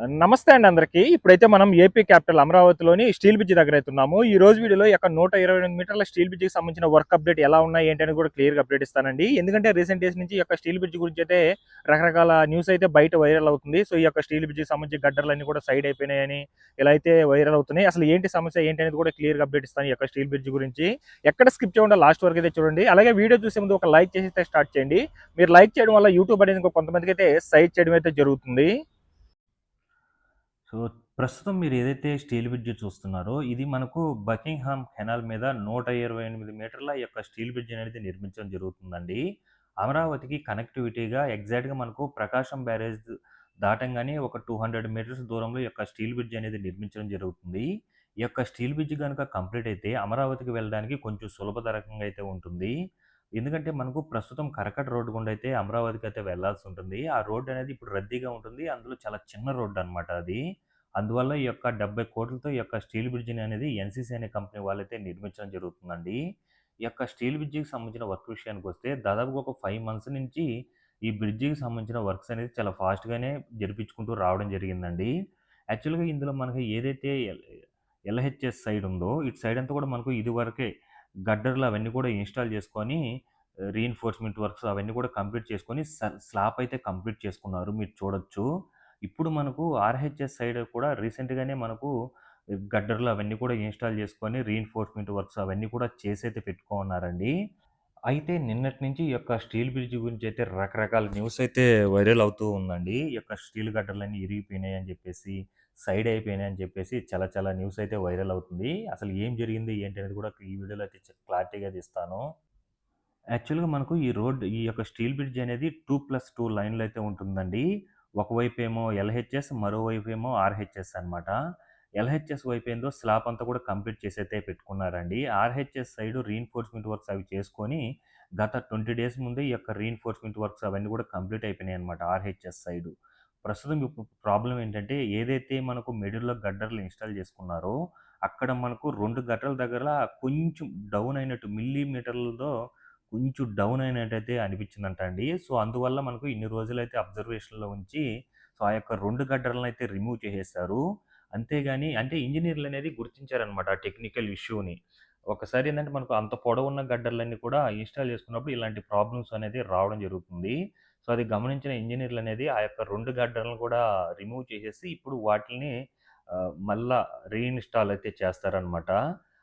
నమస్తే అండి అందరికీ. ఇప్పుడైతే మనం ఏపీ క్యాపిటల్ అమరావతిలోని స్టీల్ బ్రిడ్జ్ దగ్గర అయితే ఉన్నాము. ఈ రోజు వీడియోలో ఈ యొక్క 128 మీటర్ల స్టీల్ బ్రిడ్జ్‌కి సంబంధించిన వర్క్ అప్డేట్ ఎలా ఉన్నాయి, ఏంటి అనేది కూడా క్లియర్‌గా అప్డేట్ ఇస్తానండి. ఎందుకంటే రీసెంట్ డేస్ నుంచి ఈ యొక్క స్టీల్ బ్రిడ్జ్ గురించి అయితే రకరకాల న్యూస్ అయితే బయట వైరల్ అవుతుంది. సో, ఈ యొక్క స్టీల్ బ్రిడ్జ్‌కి సంబంధించిన గడ్డర్లన్నీ కూడా సైడ్ అయిపోయినాయని ఇలా అయితే వైరల్ అవుతున్నాయి. అసలు ఏంటి సమస్య, ఏంటి అనేది కూడా క్లియర్‌గా అప్డేట్ ఇస్తాను ఈ యొక్క స్టీల్ బ్రిడ్జ్ గురించి. ఎక్కడ స్కిప్ చేయకుండా లాస్ట్ వరకు అయితే చూడండి. అలాగే వీడియో చూసే ముందు ఒక లైక్ చేసి అయితే స్టార్ట్ చేయండి. మీరు లైక్ చేయడం వల్ల యూట్యూబ్ అనేది కొంతమందికి అయితే సైడ్ చేయడం అయితే జరుగుతుంది. సో, ప్రస్తుతం మీరు ఏదైతే స్టీల్ బ్రిడ్జ్ చూస్తున్నారో, ఇది మనకు బకింగ్హామ్ కెనాల్ మీద 128 మీటర్ల యొక్క స్టీల్ బ్రిడ్జ్ అనేది నిర్మించడం జరుగుతుందండి. అమరావతికి కనెక్టివిటీగా ఎగ్జాక్ట్‌గా మనకు ప్రకాశం బ్యారేజ్ దాటంగానే ఒక 200 మీటర్స్ దూరంలో ఈ యొక్క స్టీల్ బ్రిడ్జ్ అనేది నిర్మించడం జరుగుతుంది. ఈ యొక్క స్టీల్ బ్రిడ్జ్ గనుక కంప్లీట్ అయితే అమరావతికి వెళ్ళడానికి కొంచెం సులభతరంగా అయితే ఉంటుంది. ఎందుకంటే మనకు ప్రస్తుతం కరకట్ట రోడ్డు గుండా అయితే అమరావతికి అయితే వెళ్ళాల్సి ఉంటుంది. ఆ రోడ్ అనేది ఇప్పుడు రద్దీగా ఉంటుంది. అందులో చాలా చిన్న రోడ్డు అనమాట అది. అందువల్ల ఈ యొక్క 70,00,00,000తో ఈ యొక్క స్టీల్ బ్రిడ్జిని అనేది ఎన్‌సీసీ అనే కంపెనీ వాళ్ళైతే నిర్మించడం జరుగుతుందండి. ఈ యొక్క స్టీల్ బ్రిడ్జికి సంబంధించిన వర్క్ విషయానికొస్తే దాదాపుగా ఒక 5 మంత్స్ నుంచి ఈ బ్రిడ్జికి సంబంధించిన వర్క్స్ అనేది చాలా ఫాస్ట్‌గానే జరిపించుకుంటూ రావడం జరిగిందండి. యాక్చువల్‌గా ఇందులో మనకి ఏదైతే ఎల్‌హెచ్‌ఎస్ సైడ్ ఉందో, ఇటు సైడ్ అంతా కూడా మనకు ఇదివరకే గడ్డర్లు అవన్నీ కూడా ఇన్‌స్టాల్ చేసుకొని రీఇన్ఫోర్స్‌మెంట్ వర్క్స్ అవన్నీ కూడా కంప్లీట్ చేసుకొని స్లాప్ అయితే కంప్లీట్ చేసుకున్నారు. మీరు చూడొచ్చు. ఇప్పుడు మనకు ఆర్‌హెచ్‌ఎస్ సైడ్ కూడా రీసెంట్‌గానే మనకు గడ్డర్లు అవన్నీ కూడా ఇన్‌స్టాల్ చేసుకొని రీఇన్ఫోర్స్‌మెంట్ వర్క్స్ అవన్నీ కూడా చేసైతే పెట్టుకోనున్నారండి. అయితే నిన్నటి నుంచి ఈ యొక్క స్టీల్ బ్రిడ్జ్ గురించి అయితే రకరకాల న్యూస్ అయితే వైరల్ అవుతూ ఉందండి. ఈ యొక్క స్టీల్ గడ్డర్లన్నీ ఇరిగిపోయినాయి అని చెప్పేసి, సైడ్ అయిపోయినాయి అని చెప్పేసి చాలా చాలా న్యూస్ అయితే వైరల్ అవుతుంది. అసలు ఏం జరిగింది ఏంటి అనేది కూడా ఈ వీడియోలో అయితే క్లారిటీగా తీస్తాను. యాక్చువల్‌గా మనకు ఈ యొక్క స్టీల్ బ్రిడ్జ్ అనేది 2+2 లైన్‌లో అయితే ఉంటుందండి. ఒకవైపేమో ఎల్‌హెచ్‌ఎస్, మరోవైపేమో ఆర్‌హెచ్‌ఎస్ అనమాట. ఎల్‌హెచ్‌ఎస్ వైపేందో స్లాబ్ అంతా కూడా కంప్లీట్ చేసైతే పెట్టుకున్నారండి. ఆర్‌హెచ్‌ఎస్ సైడ్ రీఇన్ఫోర్స్‌మెంట్ వర్క్స్ అవి చేసుకొని గత 20 డేస్ ముందే ఈ యొక్క రీఇన్ఫోర్స్‌మెంట్ వర్క్స్ అవన్నీ కూడా కంప్లీట్ అయిపోయినాయన్నమాట ఆర్‌హెచ్‌ఎస్ సైడు. ప్రస్తుతం ఇప్పుడు ప్రాబ్లమ్ ఏంటంటే ఏదైతే మనకు మిడిల్‌లో గడ్డర్లు ఇన్‌స్టాల్ చేసుకున్నారో అక్కడ మనకు 2 గడ్డల దగ్గర కొంచెం డౌన్ అయినట్టు మిల్లీమీటర్లతో కొంచెం డౌన్ అయినట్టయితే అనిపించిందంట అండి. సో, అందువల్ల మనకు ఇన్ని రోజులైతే అబ్జర్వేషన్‌లో ఉంచి, సో, ఆ యొక్క 2 గడ్డలనైతే రిమూవ్ చేసేశారు. అంతేగాని అంటే ఇంజినీర్‌లనేది గుర్తించారనమాట ఆ టెక్నికల్ ఇష్యూని. ఒకసారి ఏందంటే మనకు అంత పొడవున్న గడ్డలన్నీ కూడా ఇన్‌స్టాల్ చేసుకున్నప్పుడు ఇలాంటి ప్రాబ్లమ్స్ అనేది రావడం జరుగుతుంది. సో, అది గమనించిన ఇంజినీర్‌లనేది ఆ యొక్క 2 గడ్డలను కూడా రిమూవ్ చేసేసి ఇప్పుడు వాటిల్ని మళ్ళా రీఇన్‌స్టాల్ అయితే చేస్తారనమాట.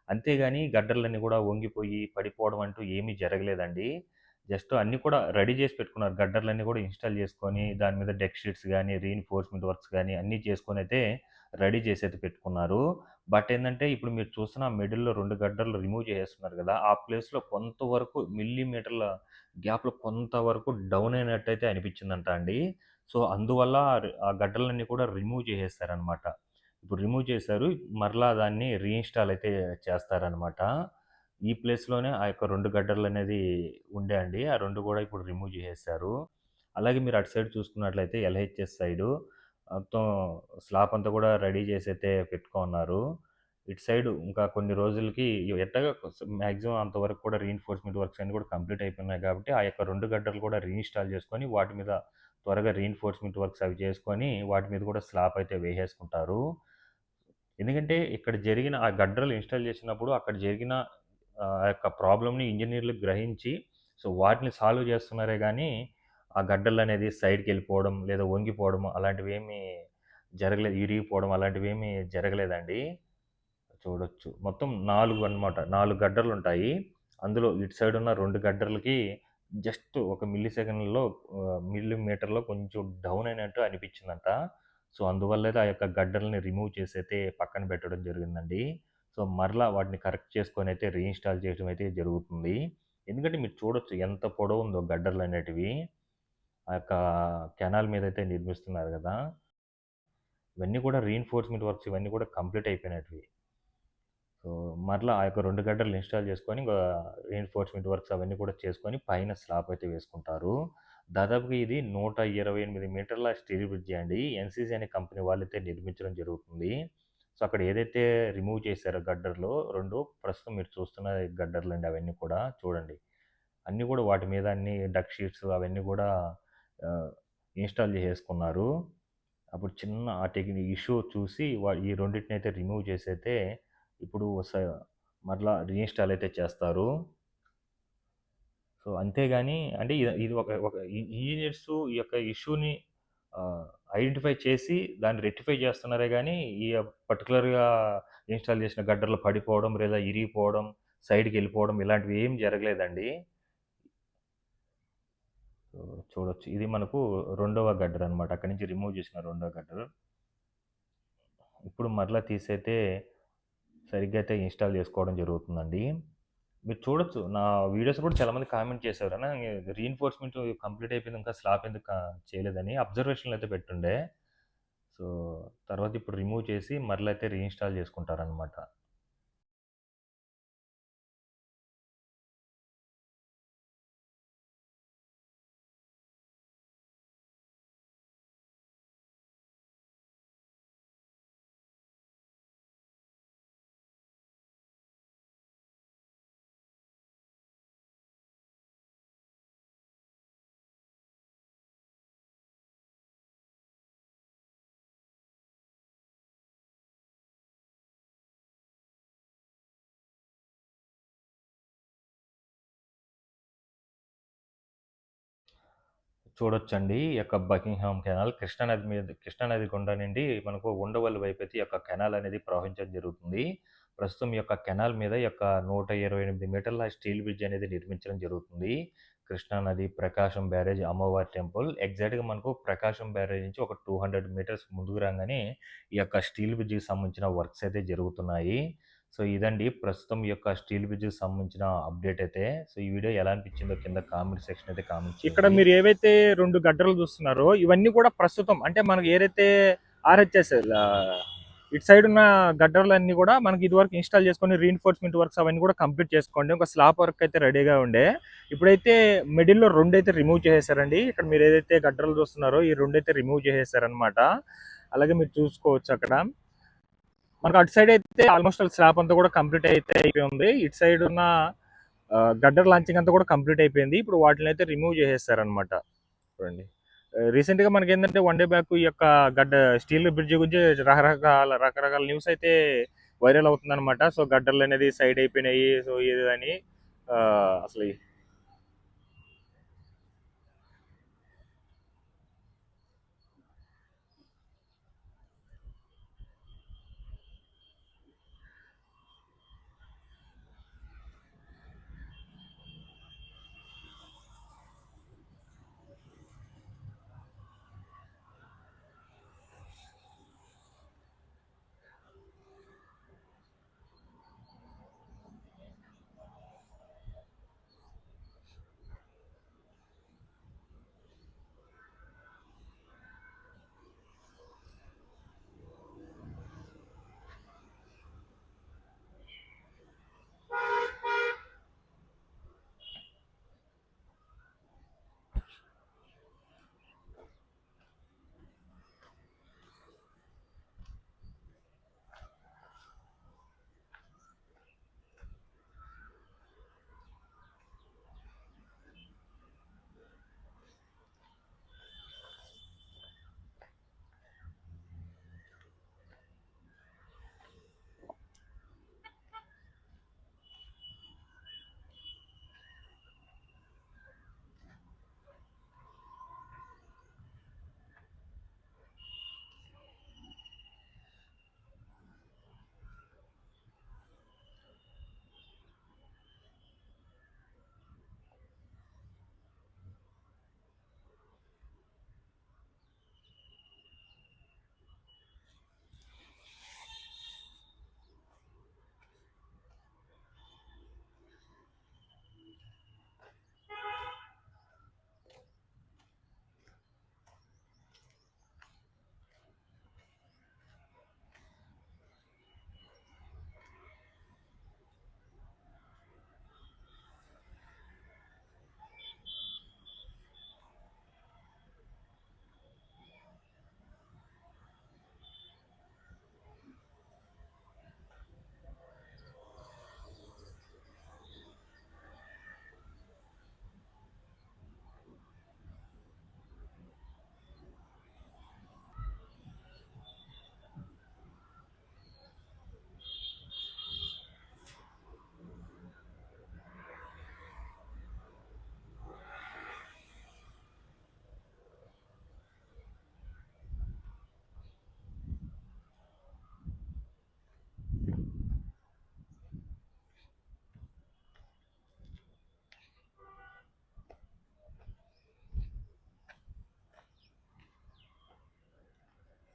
అంతేగాని గడ్డర్లన్నీ గూడా వంగిపోయి, పడిపోవడం అంటూ ఏమీ జరగలేదండి. జస్ట్ అన్నీ కూడా రెడీ జేసి పెట్టుకున్నారు. గడ్డర్లన్నీ గూడా ఇన్‌స్టాల్ జేసుకొని, దాని మీద డెక్ షీట్స్ గానీ, రీఇన్ఫోర్స్‌మెంట్ వర్క్స్ గానీ అన్నీ చేసుకొనైతే రెడీ జేసైతే పెట్టుకున్నారు. బట్ ఏందంటే, ఇప్పుడు మీరు చూస్తున్న మిడిల్‌లో 2 గడ్డర్లు రిమూవ్ చేసేస్తున్నారు గదా! ఆ ప్లేస్‌లో కొంతవరకు మిల్లీమీటర్ల గ్యాప్‌లో కొంతవరకు డౌన్ అయినట్టయితే అనిపిచ్చిందంట అండి. సో, అందువల్ల ఆ గడ్డలన్నీ కూడా రిమూవ్ చేసేసారనమాట. ఇప్పుడు రిమూవ్ చేశారు. మరలా దాన్ని రీఇన్‌స్టాల్ అయితే చేస్తారనమాట. ఈ ప్లేస్‌లోనే ఆ యొక్క 2 గడ్డర్లనేది ఉండే అండి. ఆ 2 గూడా ఇప్పుడు రిమూవ్ జేసేశారు. అలాగే మీరు అటు సైడ్ చూసుకున్నట్లయితే ఎల్‌హెచ్‌ఎస్ సైడు మొత్తం స్లాప్ అంతా గూడా రెడీ జేసైతే పెట్టుకోనున్నారు. ఇటు సైడు ఇంకా కొన్ని రోజులకి ఎట్టాగో మాక్సిమం అంతవరకు కూడా రీఇన్ఫోర్స్‌మెంట్ వర్క్స్ అన్నీ కూడా కంప్లీట్ అయిపోయినాయి కాబట్టి, ఆ యొక్క 2 గడ్డలు కూడా రీఇన్‌స్టాల్ చేసుకొని, వాటి మీద త్వరగా రీఇన్ఫోర్స్‌మెంట్ వర్క్స్ అవి చేసుకొని, వాటి మీద కూడా స్లాప్ అయితే వేసేసుకుంటారు. ఎందుకంటే ఇక్కడ జరిగిన ఆ గడ్డలు ఇన్‌స్టాల్ చేసినప్పుడు అక్కడ జరిగిన ఆ యొక్క ప్రాబ్లమ్‌ని ఇంజినీర్లు గ్రహించి, సో, వాటిని సాల్వ్ చేస్తున్నారే గానీ, ఆ గడ్డలనేది సైడ్‌కెళ్ళిపోవడం, లేదా వంగిపోవడం అలాంటివేమీ జరగలేదు. ఇరిగిపోవడం అలాంటివేమీ జరగలేదండి. చూడొచ్చు. మొత్తం 4 అన్నమాట. 4 గడ్డలుంటాయి. అందులో ఇటు సైడున్న 2 గడ్డలకి జస్ట్ ఒక మిల్లీ సెకన్‌లో మిల్లీమీటర్‌లో కొంచెం డౌన్ అయినట్టు అనిపించిందంట. సో, అందువల్లైతే ఆ యొక్క గడ్డల్ని రిమూవ్ చేసైతే పక్కన పెట్టడం జరిగిందండి. సో, మరలా వాటిని కరెక్ట్ చేసుకొనైతే రీఇన్‌స్టాల్ చేయడం అయితే జరుగుతుంది. ఎందుకంటే మీరు చూడొచ్చు ఎంత పొడవుందో గడ్డలనేటివి. ఆ యొక్క కెనాల్ మీదైతే నిర్మిస్తున్నారు గదా! ఇవన్నీ కూడా రీఇన్ఫోర్స్‌మెంట్ వర్క్స్ ఇవన్నీ కూడా కంప్లీట్ అయిపోయినటివి. సో, మరలా ఆ యొక్క 2 గడ్డలు ఇన్‌స్టాల్ చేసుకొని, ఇంగా రీఇన్ఫోర్స్‌మెంట్ వర్క్స్ అవన్నీ కూడా చేసుకొని, పైన స్లాబ్ అయితే వేసుకుంటారు. దాదాపుగా ఇది 128 మీటర్ల స్టీల్ బ్రిడ్జి అండి. ఎన్‌సీసీ అనే కంపెనీ వాళ్ళైతే నిర్మించడం జరుగుతుంది. సో, అక్కడ ఏదైతే రిమూవ్ చేశారో గడ్డర్లు 2 ప్రస్తుతం మీరు చూస్తున్న గడ్డర్లండి అవన్నీ కూడా చూడండి. అన్నీ కూడా వాటి మీద అన్నీ డక్ షీట్స్ అవన్నీ కూడా ఆహ్, ఇన్‌స్టాల్ చేసేసుకున్నారు. అప్పుడు చిన్న ఆ ఇష్యూ చూసి ఈ రెండిటిని అయితే రిమూవ్ చేసైతే ఇప్పుడు మరలా రీఇన్‌స్టాల్ అయితే చేస్తారు. సో, అంతేగాని అంటే ఇది ఒక ఒక ఇంజినీర్స్ ఈ యొక్క ఇష్యూని ఐడెంటిఫై చేసి దాన్ని రెక్టిఫై చేస్తున్నారే గానీ, ఈ పర్టిక్యులర్‌గా ఇన్‌స్టాల్ చేసిన గడ్డర్లు పడిపోవడం, లేదా ఇరిగిపోవడం, సైడ్‌కెళ్ళిపోవడం ఇలాంటివి ఏం జరగలేదండి. సో, చూడొచ్చు. ఇది మనకు రెండవ గడ్డర్ అనమాట. అక్కడి నుంచి రిమూవ్ చేసిన రెండో గడ్డర్. ఇప్పుడు మరలా తీసైతే సరిగ్గా అయితే ఇన్‌స్టాల్ చేసుకోవడం జరుగుతుందండి. మీరు చూడొచ్చు. నా వీడియోస్ కూడా చాలామంది కామెంట్ చేశారు. అన్న రీఇన్ఫోర్స్‌మెంట్ కంప్లీట్ అయిపోయింది. ఇంకా స్లాబ్ ఎందుకు చేయలేదని అబ్జర్వేషన్‌లో అయితే పెట్టుండే. సో, తర్వాత ఇప్పుడు రిమూవ్ చేసి మరలా అయితే రీఇన్‌స్టాల్ చేసుకుంటారనమాట. చూడొచ్చండి. ఈ యొక్క బకింగ్‌హామ్ కెనాల్ కృష్ణానది గుండా నుండి మనకు ఉండవల్లి వైపైతే ఈ యొక్క కెనాల్ అనేది ప్రవహించడం జరుగుతుంది. ప్రస్తుతం ఈ యొక్క కెనాల్ మీద ఈ యొక్క 128 మీటర్ల స్టీల్ బ్రిడ్జ్ అనేది నిర్మించడం జరుగుతుంది. కృష్ణానది, ప్రకాశం బ్యారేజ్, అమ్మవారి టెంపుల్ ఎగ్జాక్ట్‌గా మనకు ప్రకాశం బ్యారేజ్ నుంచి ఒక 200 మీటర్స్ ముందుకు రాంగానే ఈ యొక్క స్టీల్ బ్రిడ్జ్‌కి సంబంధించిన వర్క్స్ అయితే జరుగుతున్నాయి. సో, ఇదండి ప్రస్తుతం ఈ యొక్క స్టీల్ బ్రిడ్జ్‌కి సంబంధించిన అప్డేట్ అయితే. సో, ఈ వీడియో ఎలా అనిపించిందో కింద కామెంట్ సెక్షన్ అయితే కామెంట్ ఇక్కడ చేయండి. మీరు ఏవైతే 2 గడ్డలు చూస్తున్నారో ఇవన్నీ కూడా ప్రస్తుతం అంటే మనకు ఏదైతే ఆర్‌హెచ్‌ఎస్ ఇటు సైడ్ ఉన్న గడ్డర్లన్నీ కూడా మనకి ఇదివరకు ఇన్‌స్టాల్ చేసుకొని రీఇన్ఫోర్స్‌మెంట్ వర్క్స్ అవన్నీ కూడా కంప్లీట్ చేసుకోండి. ఒక స్లాబ్ వర్క్ అయితే రెడీగా ఉండే. ఇప్పుడైతే మిడిల్‌లో 2 అయితే రిమూవ్ చేసేసారండి. ఇక్కడ మీరు ఏదైతే గడ్డర్లు చూస్తున్నారో ఈ 2 అయితే రిమూవ్ చేసేసారనమాట. అలాగే మీరు చూసుకోవచ్చు అక్కడ. మనకు అటు సైడ్ అయితే ఆల్మోస్ట్ స్లాబ్ అంతా కూడా కంప్లీట్ అయితే అయిపోయి ఉంది. ఇటు సైడ్ ఉన్న గడ్డర్ లాంచింగ్ అంతా కూడా కంప్లీట్ అయిపోయింది. ఇప్పుడు వాటిని అయితే రిమూవ్ చేసేస్తారనమాట. చూడండి. రీసెంట్‌గా మనకేందంటే వన్ డే బ్యాక్ ఈ యొక్క స్టీల్ బ్రిడ్జ్ గురించి రకరకాల న్యూస్ అయితే వైరల్ అవుతుందనమాట. సో, గడ్డర్లనేది సైడ్ అయిపోయినాయి. సో, ఇది అని అసలు